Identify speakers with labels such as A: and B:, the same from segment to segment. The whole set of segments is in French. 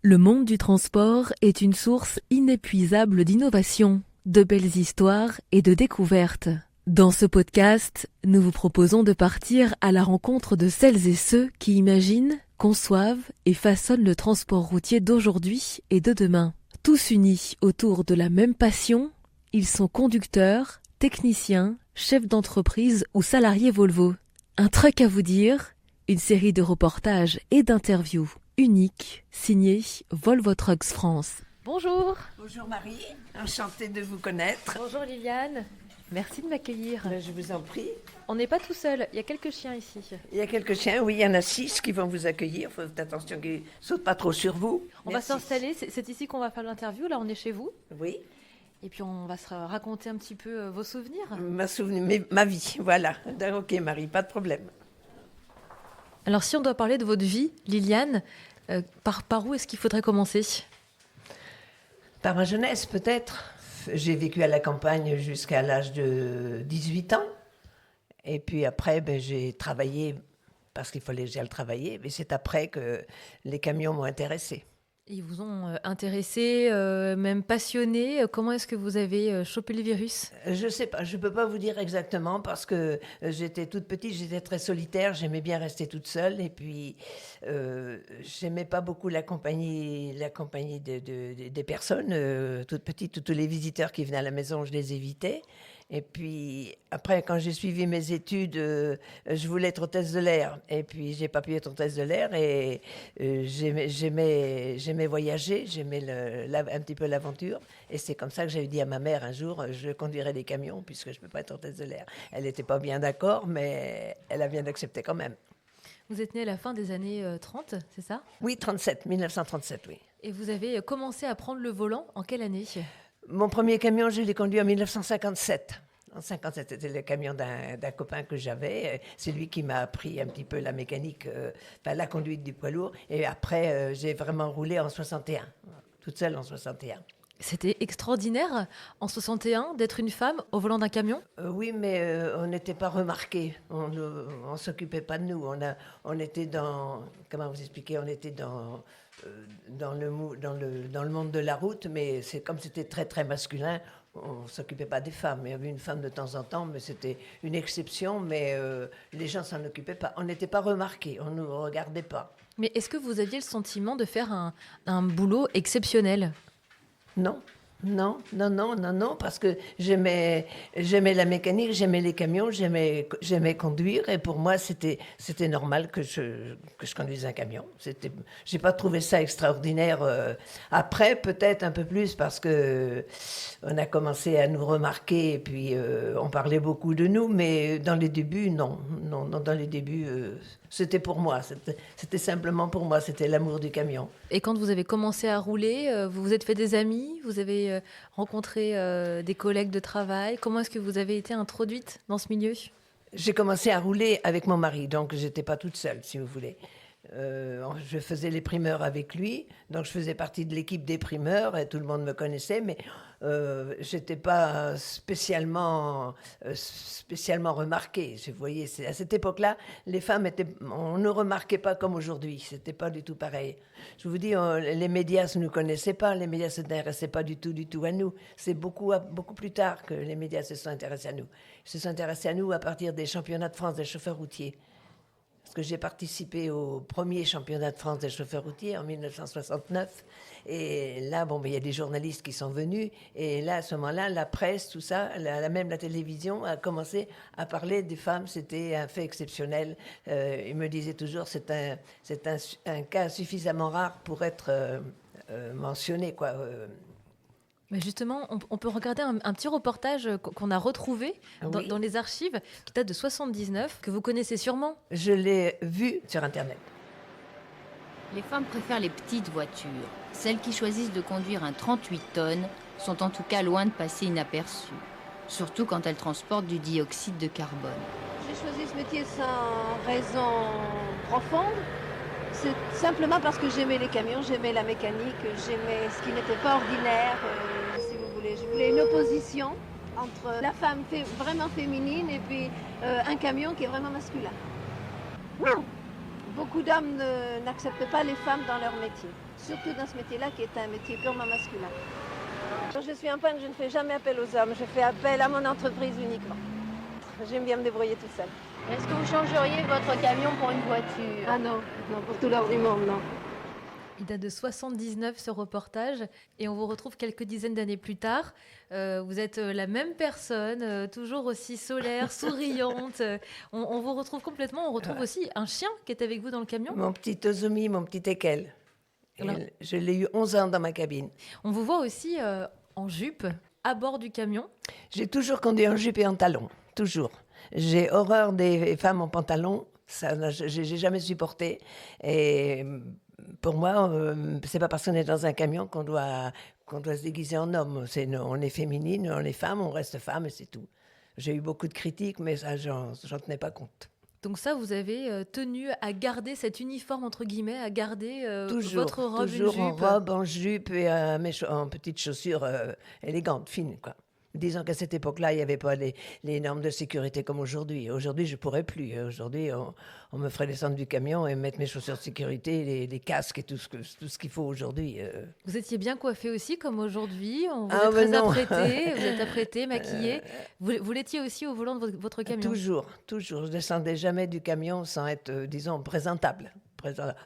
A: Le monde du transport est une source inépuisable d'innovation, de belles histoires et de découvertes. Dans ce podcast, nous vous proposons de partir à la rencontre de celles et ceux qui imaginent, conçoivent et façonnent le transport routier d'aujourd'hui et de demain. Tous unis autour de la même passion, ils sont conducteurs, techniciens, chefs d'entreprise ou salariés Volvo. Un truc à vous dire, une série de reportages et d'interviews uniques signée Volvo Trucks France. Bonjour.
B: Bonjour Marie, enchantée de vous connaître.
A: Bonjour Liliane, merci de m'accueillir.
B: Je vous en prie.
A: On n'est pas tout seul, il y a quelques chiens ici.
B: Il y a quelques chiens, oui, il y en a 6 qui vont vous accueillir. Faites attention qu'ils ne sautent pas trop sur vous.
A: On va s'installer, c'est ici qu'on va faire l'interview, là on est chez vous.
B: Oui.
A: Et puis on va se raconter un petit peu vos souvenirs.
B: Ma vie, voilà. Ok Marie, pas de problème.
A: Alors si on doit parler de votre vie, Liliane, par où est-ce qu'il faudrait commencer ?
B: Par ma jeunesse peut-être. J'ai vécu à la campagne jusqu'à l'âge de 18 ans. Et puis après, j'ai travaillé parce qu'il fallait que j'aille travailler. Mais c'est après que les camions m'ont intéressée.
A: Ils vous ont intéressé, même passionné. Comment est-ce que vous avez chopé le virus ?
B: Je ne sais pas, je ne peux pas vous dire exactement parce que j'étais toute petite, j'étais très solitaire, j'aimais bien rester toute seule et puis j'aimais pas beaucoup la compagnie des personnes. Toute petite, tous les visiteurs qui venaient à la maison, je les évitais. Et puis après, quand j'ai suivi mes études, je voulais être hôtesse de l'air. Et puis j'ai pas pu être hôtesse de l'air et j'aimais voyager, j'aimais un petit peu l'aventure. Et c'est comme ça que j'avais dit à ma mère un jour, je conduirai des camions puisque je peux pas être hôtesse de l'air. Elle n'était pas bien d'accord, mais elle a bien accepté quand même.
A: Vous êtes née à la fin des années 30, c'est ça ?
B: Oui, 1937, oui.
A: Et vous avez commencé à prendre le volant en quelle année ?
B: Mon premier camion, je l'ai conduit en 1957. En 1957, c'était le camion d'un copain que j'avais. C'est lui qui m'a appris un petit peu la mécanique, la conduite du poids lourd. Et après, j'ai vraiment roulé en 61, toute seule en 61. C'était
A: extraordinaire, en 61, d'être une femme au volant d'un camion ?
B: Oui, mais on n'était pas remarqués. On ne s'occupait pas de nous. On était dans... Comment vous expliquer ? On était dans le monde de la route, mais c'est comme c'était très, très masculin, on ne s'occupait pas des femmes. Il y avait une femme de temps en temps, mais c'était une exception, mais les gens ne s'en occupaient pas. On n'était pas remarqués, on ne nous regardait pas.
A: Mais est-ce que vous aviez le sentiment de faire un boulot exceptionnel ?
B: Non. Non, parce que j'aimais la mécanique, j'aimais les camions, j'aimais conduire et pour moi c'était normal que je conduise un camion. J'ai pas trouvé ça extraordinaire. Après peut-être un peu plus parce que on a commencé à nous remarquer et puis on parlait beaucoup de nous, mais dans les débuts non, dans les débuts c'était pour moi, c'était simplement pour moi, c'était l'amour du camion.
A: Et quand vous avez commencé à rouler, vous vous êtes fait des amis, vous avez rencontré des collègues de travail. Comment est-ce que vous avez été introduite dans ce milieu ?
B: J'ai commencé à rouler avec mon mari, donc j'étais pas toute seule, si vous voulez. Je faisais les primeurs avec lui, donc je faisais partie de l'équipe des primeurs et tout le monde me connaissait, mais j'étais pas spécialement remarquée. Vous voyez, à cette époque-là, les femmes on ne remarquait pas comme aujourd'hui. C'était pas du tout pareil. Je vous dis, les médias ne nous connaissaient pas, les médias se n'intéressaient pas du tout à nous. C'est beaucoup plus tard que les médias se sont intéressés à nous. Ils se sont intéressés à nous à partir des championnats de France des chauffeurs routiers. Parce que j'ai participé au premier championnat de France des chauffeurs routiers en 1969. Et là, il y a des journalistes qui sont venus. Et là, à ce moment-là, la presse, tout ça, même la télévision a commencé à parler des femmes. C'était un fait exceptionnel. Ils me disaient toujours, c'est un cas suffisamment rare pour être mentionné, quoi.
A: Mais justement, on peut regarder un petit reportage qu'on a retrouvé dans les archives, qui date de 79, que vous connaissez sûrement.
B: Je l'ai vu sur Internet.
C: Les femmes préfèrent les petites voitures. Celles qui choisissent de conduire un 38 tonnes sont en tout cas loin de passer inaperçues. Surtout quand elles transportent du dioxyde de carbone.
D: J'ai choisi ce métier sans raison profonde. C'est simplement parce que j'aimais les camions, j'aimais la mécanique, j'aimais ce qui n'était pas ordinaire, si vous voulez. Je voulais une opposition entre la femme vraiment féminine et puis un camion qui est vraiment masculin. Beaucoup d'hommes n'acceptent pas les femmes dans leur métier. surtout dans ce métier-là qui est un métier purement masculin. Quand je suis en panne, je ne fais jamais appel aux hommes, je fais appel à mon entreprise uniquement. J'aime bien me débrouiller toute seule.
C: Est-ce que vous changeriez votre camion pour une voiture?
D: Ah non, non, pour tout l'or du monde, non.
A: Il date de 79 ce reportage et on vous retrouve quelques dizaines d'années plus tard. Vous êtes la même personne, toujours aussi solaire, souriante. On vous retrouve complètement. On retrouve aussi un chien qui est avec vous dans le camion.
B: Mon petit Ozumi, mon petit Ekel.
A: Alors-
B: Je l'ai eu 11 ans dans ma cabine.
A: On vous voit aussi en jupe à bord du camion.
B: J'ai toujours conduit en jupe et en talons, toujours. J'ai horreur des femmes en pantalon, ça, j'ai jamais supporté. Et pour moi, c'est pas parce qu'on est dans un camion qu'on doit se déguiser en homme. On est féminine, on est femme, on reste femme et c'est tout. J'ai eu beaucoup de critiques, mais ça, j'en tenais pas compte.
A: Donc ça, vous avez tenu à garder cet uniforme, entre guillemets, à garder
B: Toujours,
A: votre robe,
B: toujours
A: une
B: en
A: jupe.
B: robe, en jupe et en petites chaussures élégantes, fines, quoi. Disons qu'à cette époque-là, il n'y avait pas les normes de sécurité comme aujourd'hui. Aujourd'hui, je ne pourrais plus. Aujourd'hui, on me ferait descendre du camion et mettre mes chaussures de sécurité, les casques et tout ce qu'il faut aujourd'hui.
A: Vous étiez bien coiffé aussi, comme aujourd'hui. On vous
B: Ah,
A: est très
B: non.
A: apprêté, vous êtes apprêté, maquillé. Vous l'étiez aussi au volant de votre camion.
B: Toujours. Je descendais jamais du camion sans être, disons, présentable.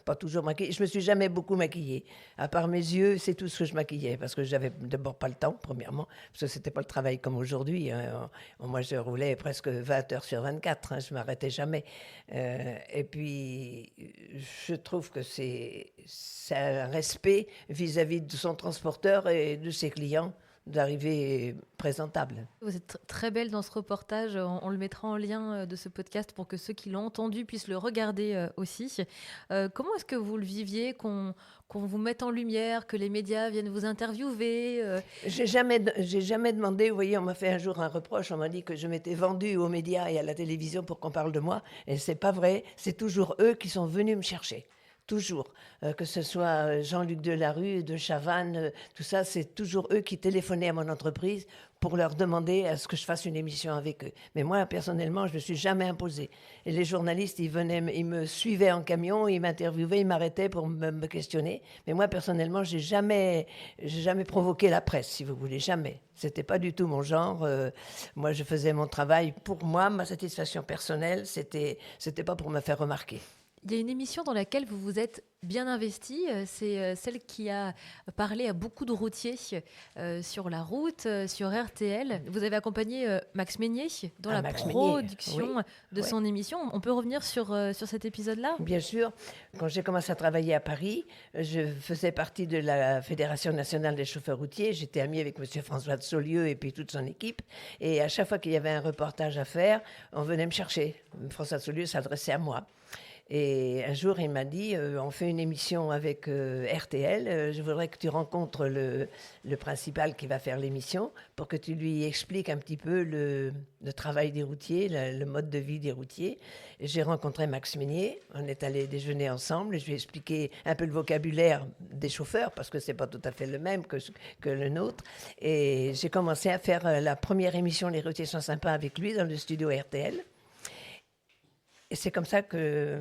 B: Pas toujours maquillée. Je me suis jamais beaucoup maquillée. À part mes yeux, c'est tout ce que je maquillais. Parce que j'avais d'abord pas le temps, premièrement. Parce que c'était pas le travail comme aujourd'hui. Hein. Moi, je roulais presque 20 heures sur 24. Hein. Je m'arrêtais jamais. Et puis, je trouve que c'est un respect vis-à-vis de son transporteur et de ses clients d'arriver présentable.
A: Vous êtes très belle dans ce reportage. On le mettra en lien de ce podcast pour que ceux qui l'ont entendu puissent le regarder aussi. Comment est-ce que vous le viviez, qu'on vous mette en lumière, que les médias viennent vous interviewer
B: J'ai jamais demandé. Vous voyez, on m'a fait un jour un reproche. On m'a dit que je m'étais vendue aux médias et à la télévision pour qu'on parle de moi. Et c'est pas vrai. C'est toujours eux qui sont venus me chercher. Toujours. Que ce soit Jean-Luc Delarue, de Chavannes, tout ça, c'est toujours eux qui téléphonaient à mon entreprise pour leur demander à ce que je fasse une émission avec eux. Mais moi, personnellement, je ne me suis jamais imposée. Et les journalistes, ils me suivaient en camion, ils m'interviewaient, ils m'arrêtaient pour me questionner. Mais moi, personnellement, j'ai jamais provoqué la presse, si vous voulez, jamais. C'était pas du tout mon genre. Moi, je faisais mon travail pour moi, ma satisfaction personnelle. C'était pas pour me faire remarquer.
A: Il y a une émission dans laquelle vous vous êtes bien investi, c'est celle qui a parlé à beaucoup de routiers sur la route, sur RTL. Vous avez accompagné Max Meignier dans la
B: Max
A: production
B: Meignier, oui.
A: de son émission. On peut revenir sur cet épisode-là ?
B: Bien sûr. Quand j'ai commencé à travailler à Paris, je faisais partie de la Fédération nationale des chauffeurs routiers. J'étais amie avec M. François de Saulieu et puis toute son équipe. Et à chaque fois qu'il y avait un reportage à faire, on venait me chercher. François de Saulieu s'adressait à moi. Et un jour, il m'a dit, on fait une émission avec RTL, je voudrais que tu rencontres le principal qui va faire l'émission pour que tu lui expliques un petit peu le travail des routiers, le mode de vie des routiers. Et j'ai rencontré Max Meignier, on est allé déjeuner ensemble et je lui ai expliqué un peu le vocabulaire des chauffeurs parce que c'est pas tout à fait le même que le nôtre. Et j'ai commencé à faire la première émission Les routiers sont sympas avec lui dans le studio RTL. Et c'est comme ça que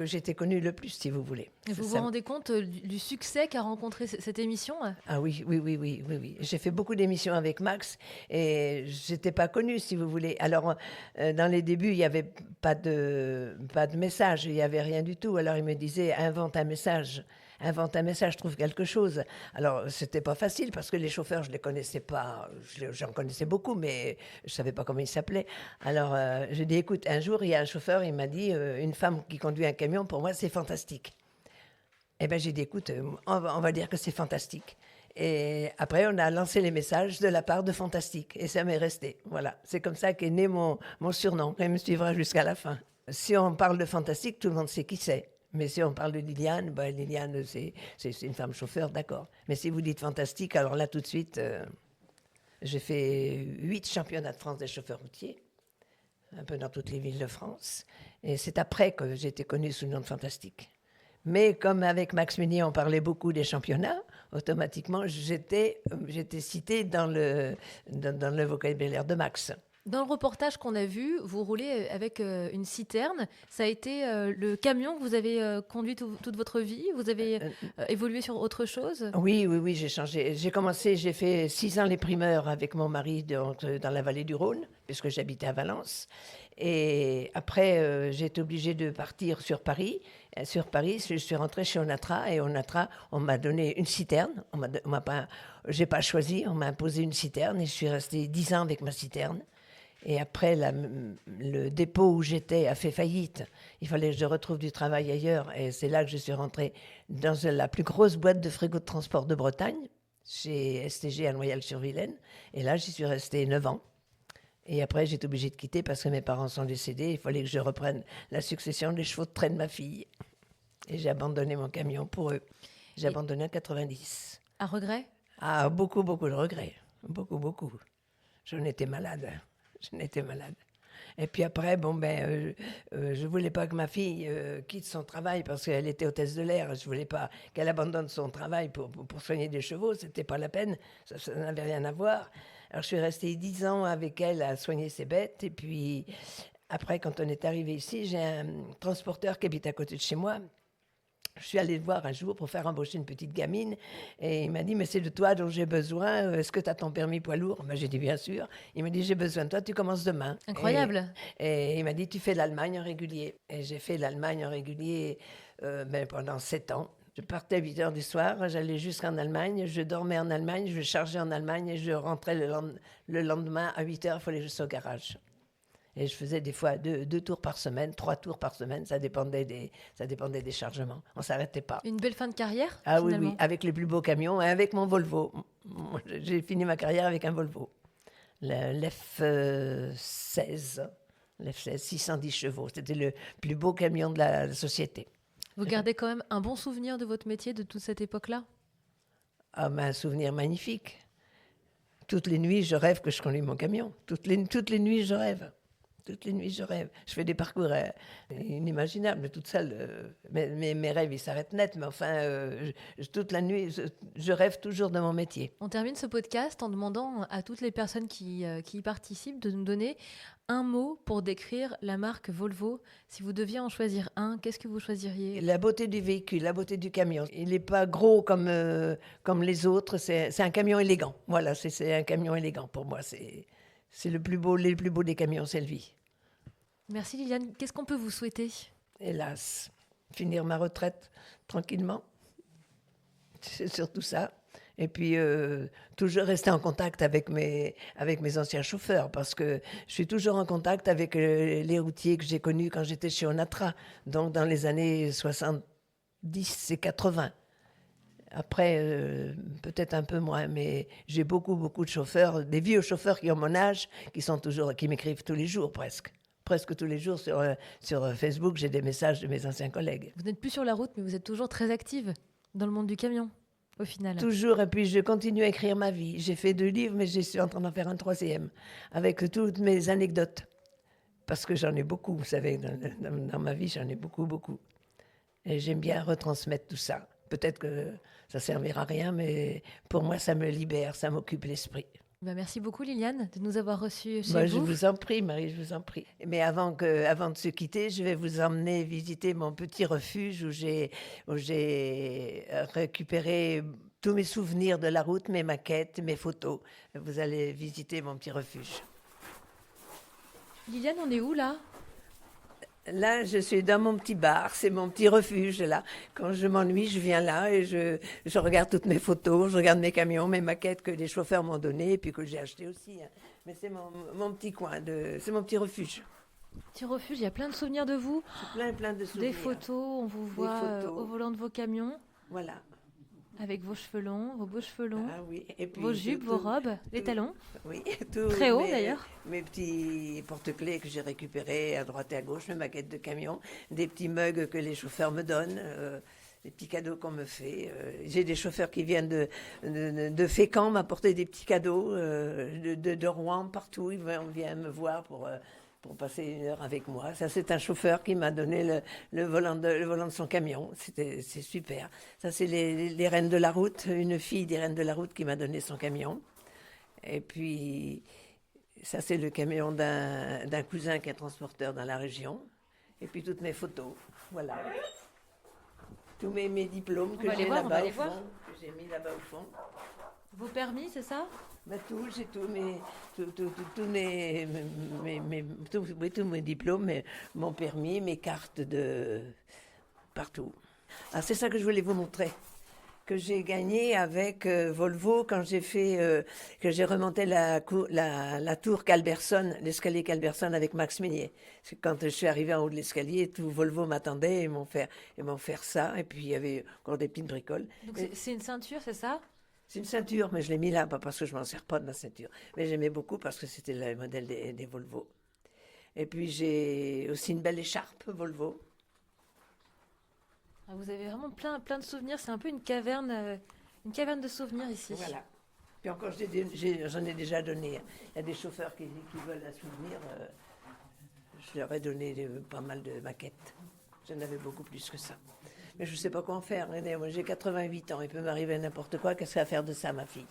B: j'ai été connue le plus, si vous voulez.
A: Vous vous rendez compte du succès qu'a rencontré cette émission ?
B: Ah oui. J'ai fait beaucoup d'émissions avec Max et j'étais pas connue, si vous voulez. Alors, dans les débuts, il n'y avait pas de message, il n'y avait rien du tout. Alors, il me disait, invente un message, trouve quelque chose. Alors, c'était pas facile parce que les chauffeurs, je les connaissais pas. J'en connaissais beaucoup, mais je savais pas comment ils s'appelaient. Alors, j'ai dit, écoute, un jour, il y a un chauffeur, il m'a dit, une femme qui conduit un camion, pour moi, c'est fantastique. Eh bien, j'ai dit, écoute, on va dire que c'est fantastique. Et après, on a lancé les messages de la part de Fantastique. Et ça m'est resté. Voilà. C'est comme ça qu'est né mon surnom. Il me suivra jusqu'à la fin. Si on parle de Fantastique, tout le monde sait qui c'est. Mais si on parle de Liliane, Liliane, c'est une femme chauffeur, d'accord. Mais si vous dites Fantastique, alors là, tout de suite, j'ai fait 8 championnats de France des chauffeurs routiers, un peu dans toutes les villes de France. Et c'est après que j'ai été connue sous le nom de Fantastique. Mais comme avec Max Meignier, on parlait beaucoup des championnats, automatiquement, j'étais citée dans le vocabulaire de Max.
A: Dans le reportage qu'on a vu, vous roulez avec une citerne. Ça a été le camion que vous avez conduit toute votre vie? Vous avez évolué sur autre chose?
B: Oui, j'ai changé. J'ai fait 6 ans les primeurs avec mon mari dans la vallée du Rhône, puisque j'habitais à Valence. Et après, j'ai été obligée de partir sur Paris. Sur Paris, je suis rentrée chez Onatra. Et Onatra, on m'a donné une citerne. J'ai pas choisi, on m'a imposé une citerne. Et je suis restée 10 ans avec ma citerne. Et après, le dépôt où j'étais a fait faillite. Il fallait que je retrouve du travail ailleurs. Et c'est là que je suis rentrée dans la plus grosse boîte de frigo de transport de Bretagne, chez STG à Noyal-sur-Vilaine. Et là, j'y suis restée 9 ans. Et après, j'ai été obligée de quitter parce que mes parents sont décédés. Il fallait que je reprenne la succession des chevaux de trait de ma fille. Et j'ai abandonné mon camion pour eux. J'ai abandonné en 90.
A: Un regret?
B: Ah, beaucoup de regrets. Beaucoup. J'en étais malade. Et puis après, je voulais pas que ma fille quitte son travail parce qu'elle était hôtesse de l'air. Je voulais pas qu'elle abandonne son travail pour soigner des chevaux. C'était pas la peine. Ça n'avait rien à voir. Alors je suis restée 10 ans avec elle à soigner ses bêtes. Et puis après, quand on est arrivé ici, j'ai un transporteur qui habite à côté de chez moi. Je suis allée le voir un jour pour faire embaucher une petite gamine et il m'a dit « Mais c'est de toi dont j'ai besoin, est-ce que tu as ton permis poids lourd ?» J'ai dit « Bien sûr ». Il m'a dit « J'ai besoin de toi, tu commences demain ».
A: Incroyable.
B: Et il m'a dit « Tu fais l'Allemagne en régulier ». Et j'ai fait l'Allemagne en régulier pendant 7 ans. Je partais à 8 heures du soir, j'allais jusqu'en Allemagne, je dormais en Allemagne, je chargeais en Allemagne et je rentrais le lendemain à 8 heures, il fallait que je sois au garage. Et je faisais des fois 2 tours par semaine, 3 tours par semaine, ça dépendait des chargements. On ne s'arrêtait pas.
A: Une belle fin de carrière?
B: Ah
A: finalement.
B: oui, avec les plus beaux camions et avec mon Volvo. J'ai fini ma carrière avec un Volvo. L'F16, 610 chevaux. C'était le plus beau camion de la société.
A: Vous gardez quand même un bon souvenir de votre métier, de toute cette époque-là?
B: Ah, un souvenir magnifique. Toutes les nuits, je rêve que je conduis mon camion. Toutes les nuits, je rêve. Je fais des parcours inimaginables, toute seule. Mes rêves, ils s'arrêtent net, mais enfin, toute la nuit, je rêve toujours de mon métier.
A: On termine ce podcast en demandant à toutes les personnes qui y participent de nous donner un mot pour décrire la marque Volvo. Si vous deviez en choisir un, qu'est-ce que vous choisiriez?
B: La beauté du véhicule, la beauté du camion. Il n'est pas gros comme les autres, c'est un camion élégant. Voilà, c'est un camion élégant pour moi. C'est le plus beau des camions, c'est le vie.
A: Merci Liliane. Qu'est-ce qu'on peut vous souhaiter?
B: Hélas, finir ma retraite tranquillement. C'est surtout ça. Et puis, toujours rester en contact avec mes anciens chauffeurs, parce que je suis toujours en contact avec les routiers que j'ai connus quand j'étais chez Onatra, donc dans les années 70 et 80. Après, peut-être un peu moins, mais j'ai beaucoup de chauffeurs, des vieux chauffeurs qui ont mon âge, qui m'écrivent tous les jours presque. Presque tous les jours sur Facebook, j'ai des messages de mes anciens collègues.
A: Vous n'êtes plus sur la route, mais vous êtes toujours très active dans le monde du camion, au final.
B: Toujours, et puis je continue à écrire ma vie. J'ai fait 2 livres, mais je suis en train d'en faire un 3e, avec toutes mes anecdotes. Parce que j'en ai beaucoup, vous savez, dans ma vie, j'en ai beaucoup. Et j'aime bien retransmettre tout ça. Peut-être que ça servira à rien, mais pour moi, ça me libère, ça m'occupe l'esprit.
A: Merci beaucoup Liliane de nous avoir reçus chez
B: Je
A: vous.
B: vous en prie, Marie, je vous en prie. Mais avant de se quitter, je vais vous emmener visiter mon petit refuge où j'ai récupéré tous mes souvenirs de la route, mes maquettes, mes photos. Vous allez visiter mon petit refuge.
A: Liliane, on est où là?
B: Là, je suis dans mon petit bar, c'est mon petit refuge, là. Quand je m'ennuie, je viens là et je regarde toutes mes photos, je regarde mes camions, mes maquettes que les chauffeurs m'ont données et puis que j'ai achetées aussi. Hein. Mais c'est mon petit coin, c'est mon petit refuge.
A: Petit refuge, il y a plein de souvenirs de vous.
B: Plein de souvenirs.
A: Des photos, on vous voit au volant de vos camions.
B: Voilà.
A: Avec vos cheveux longs, vos beaux cheveux longs,
B: ah, oui. Et puis,
A: vos jupes, vos robes, les talons.
B: Oui,
A: très haut d'ailleurs.
B: Mes petits porte-clés que j'ai récupérés à droite et à gauche, mes maquettes de camion, des petits mugs que les chauffeurs me donnent, des petits cadeaux qu'on me fait. J'ai des chauffeurs qui viennent de Fécamp m'apporter des petits cadeaux, de Rouen, partout. Ils viennent me voir pour passer 1 heure avec moi. Ça, c'est un chauffeur qui m'a donné le volant de son camion. C'est super. Ça, c'est les Reines de la Route, une fille des Reines de la Route qui m'a donné son camion. Et puis, Ça, c'est le camion d'un cousin qui est transporteur dans la région. Et puis toutes mes photos, voilà. Tous mes diplômes que j'ai là-bas au fond, que j'ai mis là-bas au fond.
A: Vos permis, c'est ça?
B: Tout, j'ai tous mes diplômes, mon permis, mes cartes de partout. Ah, c'est ça que je voulais vous montrer, que j'ai gagné avec Volvo quand que j'ai remonté la tour Calberson, l'escalier Calberson avec Max Meignier. Quand je suis arrivée en haut de l'escalier, tout Volvo m'attendait, ils m'ont offert ça, et puis il y avait encore des petites bricoles.
A: Donc c'est une ceinture, c'est ça?
B: C'est une ceinture, mais je l'ai mis là, pas parce que je m'en sers pas de la ceinture. Mais j'aimais beaucoup parce que c'était le modèle des Volvo. Et puis j'ai aussi une belle écharpe Volvo.
A: Ah, vous avez vraiment plein de souvenirs. C'est un peu une caverne de souvenirs ici.
B: Voilà. Puis encore, j'en ai déjà donné. Il y a des chauffeurs qui veulent un souvenir. Je leur ai donné pas mal de maquettes. J'en avais beaucoup plus que ça. Mais je ne sais pas quoi en faire. Moi, j'ai 88 ans. Il peut m'arriver n'importe quoi. Qu'est-ce qu'elle va faire de ça, ma fille?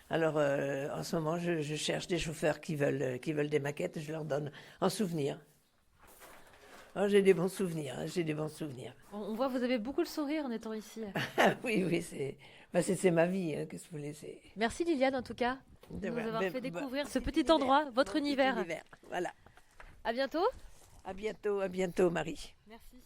B: Alors, en ce moment, je cherche des chauffeurs qui veulent des maquettes. Je leur donne en souvenir. Oh, j'ai des bons souvenirs. J'ai des bons souvenirs.
A: On voit, vous avez beaucoup le sourire en étant ici.
B: Oui, c'est ma vie. Qu'est-ce que vous voulez?
A: Merci Liliane, en tout cas, de nous avoir fait découvrir ce petit endroit, votre univers.
B: Voilà.
A: À bientôt.
B: À bientôt, Marie.
A: Merci.